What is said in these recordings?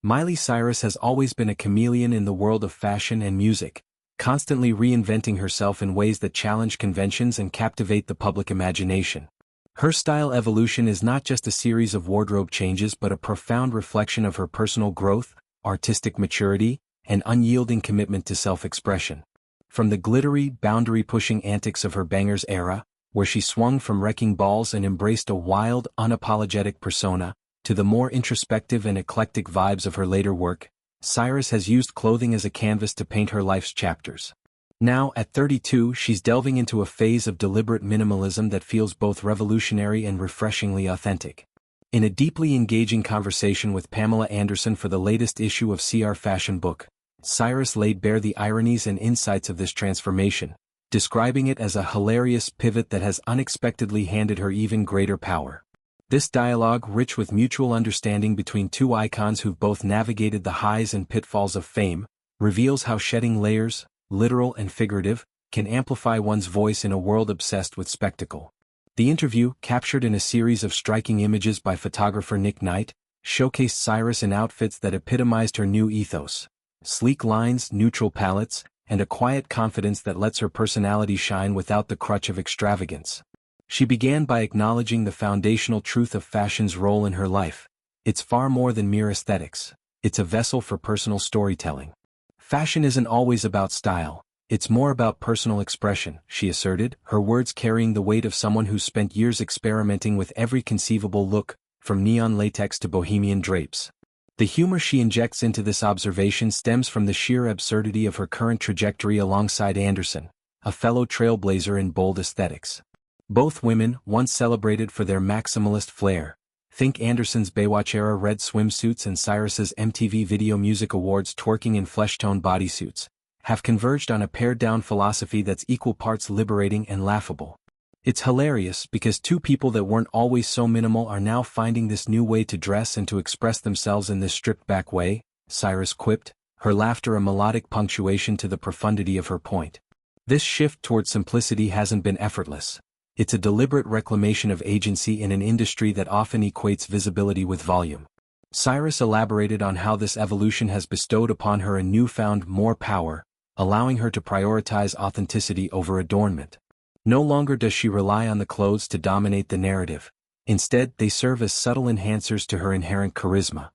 Miley Cyrus has always been a chameleon in the world of fashion and music, constantly reinventing herself in ways that challenge conventions and captivate the public imagination. Her style evolution is not just a series of wardrobe changes but a profound reflection of her personal growth, artistic maturity, and unyielding commitment to self-expression. From the glittery, boundary-pushing antics of her bangers era, where she swung from wrecking balls and embraced a wild, unapologetic persona, to the more introspective and eclectic vibes of her later work, Cyrus has used clothing as a canvas to paint her life's chapters. Now, at 32, she's delving into a phase of deliberate minimalism that feels both revolutionary and refreshingly authentic. In a deeply engaging conversation with Pamela Anderson for the latest issue of CR Fashion Book, Cyrus laid bare the ironies and insights of this transformation, describing it as a hilarious pivot that has unexpectedly handed her even greater power. This dialogue, rich with mutual understanding between two icons who've both navigated the highs and pitfalls of fame, reveals how shedding layers, literal and figurative, can amplify one's voice in a world obsessed with spectacle. The interview, captured in a series of striking images by photographer Nick Knight, showcased Cyrus in outfits that epitomized her new ethos: sleek lines, neutral palettes, and a quiet confidence that lets her personality shine without the crutch of extravagance. She began by acknowledging the foundational truth of fashion's role in her life. It's far more than mere aesthetics. It's a vessel for personal storytelling. Fashion isn't always about style. It's more about personal expression, she asserted, her words carrying the weight of someone who's spent years experimenting with every conceivable look, from neon latex to bohemian drapes. The humor she injects into this observation stems from the sheer absurdity of her current trajectory alongside Anderson, a fellow trailblazer in bold aesthetics. Both women, once celebrated for their maximalist flair, think Anderson's Baywatch-era red swimsuits and Cyrus's MTV Video Music Awards twerking in flesh-tone bodysuits, have converged on a pared-down philosophy that's equal parts liberating and laughable. It's hilarious because two people that weren't always so minimal are now finding this new way to dress and to express themselves in this stripped-back way, Cyrus quipped, her laughter a melodic punctuation to the profundity of her point. This shift toward simplicity hasn't been effortless. It's a deliberate reclamation of agency in an industry that often equates visibility with volume. Cyrus elaborated on how this evolution has bestowed upon her a newfound more power, allowing her to prioritize authenticity over adornment. No longer does she rely on the clothes to dominate the narrative. Instead, they serve as subtle enhancers to her inherent charisma.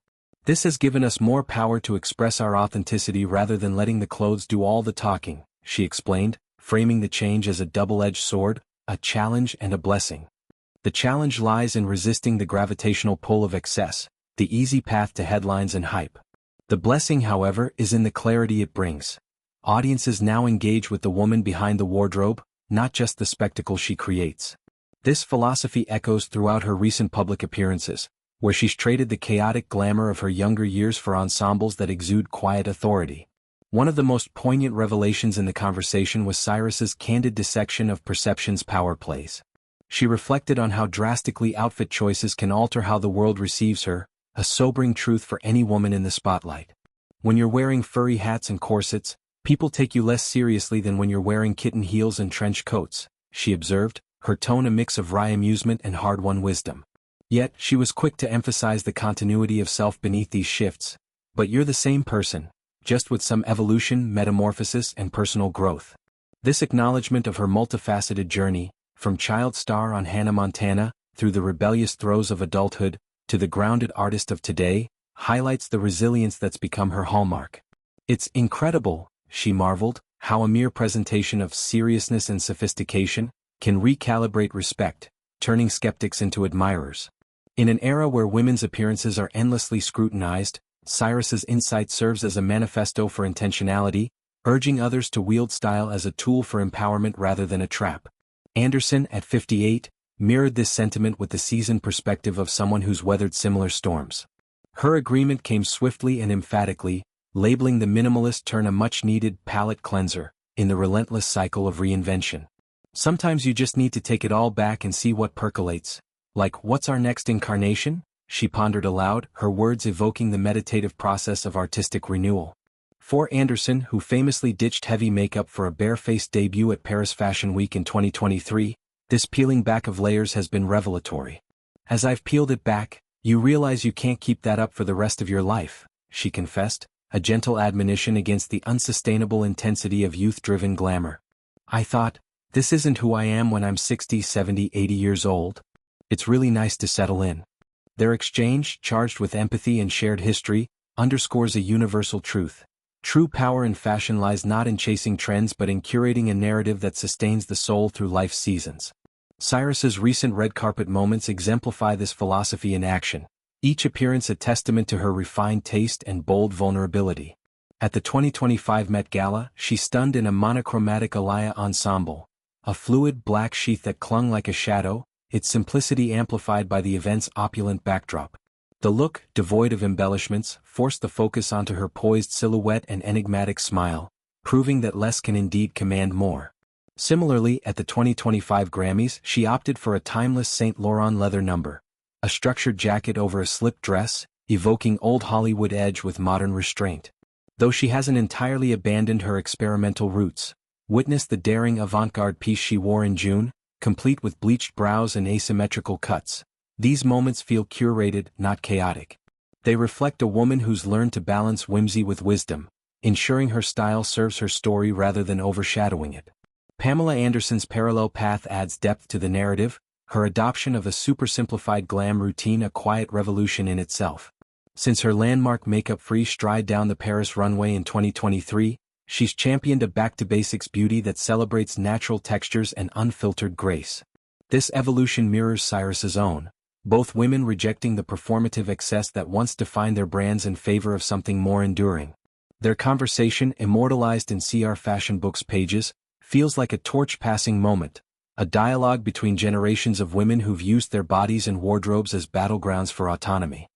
This has given us more power to express our authenticity rather than letting the clothes do all the talking, she explained, framing the change as a double-edged sword, a challenge and a blessing. The challenge lies in resisting the gravitational pull of excess, the easy path to headlines and hype. The blessing, however, is in the clarity it brings. Audiences now engage with the woman behind the wardrobe, not just the spectacle she creates. This philosophy echoes throughout her recent public appearances, where she's traded the chaotic glamour of her younger years for ensembles that exude quiet authority. One of the most poignant revelations in the conversation was Cyrus's candid dissection of perception's power plays. She reflected on how drastically outfit choices can alter how the world receives her, a sobering truth for any woman in the spotlight. When you're wearing furry hats and corsets, people take you less seriously than when you're wearing kitten heels and trench coats, she observed, her tone a mix of wry amusement and hard-won wisdom. Yet, she was quick to emphasize the continuity of self beneath these shifts. But you're the same person, just with some evolution, metamorphosis, and personal growth. This acknowledgement of her multifaceted journey, from child star on Hannah Montana, through the rebellious throes of adulthood, to the grounded artist of today, highlights the resilience that's become her hallmark. It's incredible, she marveled, how a mere presentation of seriousness and sophistication can recalibrate respect, turning skeptics into admirers. In an era where women's appearances are endlessly scrutinized, Cyrus's insight serves as a manifesto for intentionality, urging others to wield style as a tool for empowerment rather than a trap. Anderson, at 58, mirrored this sentiment with the seasoned perspective of someone who's weathered similar storms. Her agreement came swiftly and emphatically, labeling the minimalist turn a much-needed palate cleanser in the relentless cycle of reinvention. Sometimes you just need to take it all back and see what percolates. Like, what's our next incarnation? She pondered aloud, her words evoking the meditative process of artistic renewal. For Anderson, who famously ditched heavy makeup for a bare-faced debut at Paris Fashion Week in 2023, this peeling back of layers has been revelatory. As I've peeled it back, you realize you can't keep that up for the rest of your life, she confessed, a gentle admonition against the unsustainable intensity of youth-driven glamour. "I thought, this isn't who I am when I'm 60, 70, 80 years old. It's really nice to settle in." Their exchange, charged with empathy and shared history, underscores a universal truth. True power in fashion lies not in chasing trends but in curating a narrative that sustains the soul through life's seasons. Cyrus's recent red carpet moments exemplify this philosophy in action, each appearance a testament to her refined taste and bold vulnerability. At the 2025 Met Gala, she stunned in a monochromatic Alaya ensemble, a fluid black sheath that clung like a shadow, its simplicity amplified by the event's opulent backdrop. The look, devoid of embellishments, forced the focus onto her poised silhouette and enigmatic smile, proving that less can indeed command more. Similarly, at the 2025 Grammys, she opted for a timeless Saint Laurent leather number, a structured jacket over a slip dress, evoking old Hollywood edge with modern restraint. Though she hasn't entirely abandoned her experimental roots, witness the daring avant-garde piece she wore in June, complete with bleached brows and asymmetrical cuts. These moments feel curated, not chaotic. They reflect a woman who's learned to balance whimsy with wisdom, ensuring her style serves her story rather than overshadowing it. Pamela Anderson's parallel path adds depth to the narrative, her adoption of a super-simplified glam routine a quiet revolution in itself. Since her landmark makeup-free stride down the Paris runway in 2023, she's championed a back-to-basics beauty that celebrates natural textures and unfiltered grace. This evolution mirrors Cyrus's own, both women rejecting the performative excess that once defined their brands in favor of something more enduring. Their conversation, immortalized in CR Fashion Book's pages, feels like a torch-passing moment, a dialogue between generations of women who've used their bodies and wardrobes as battlegrounds for autonomy.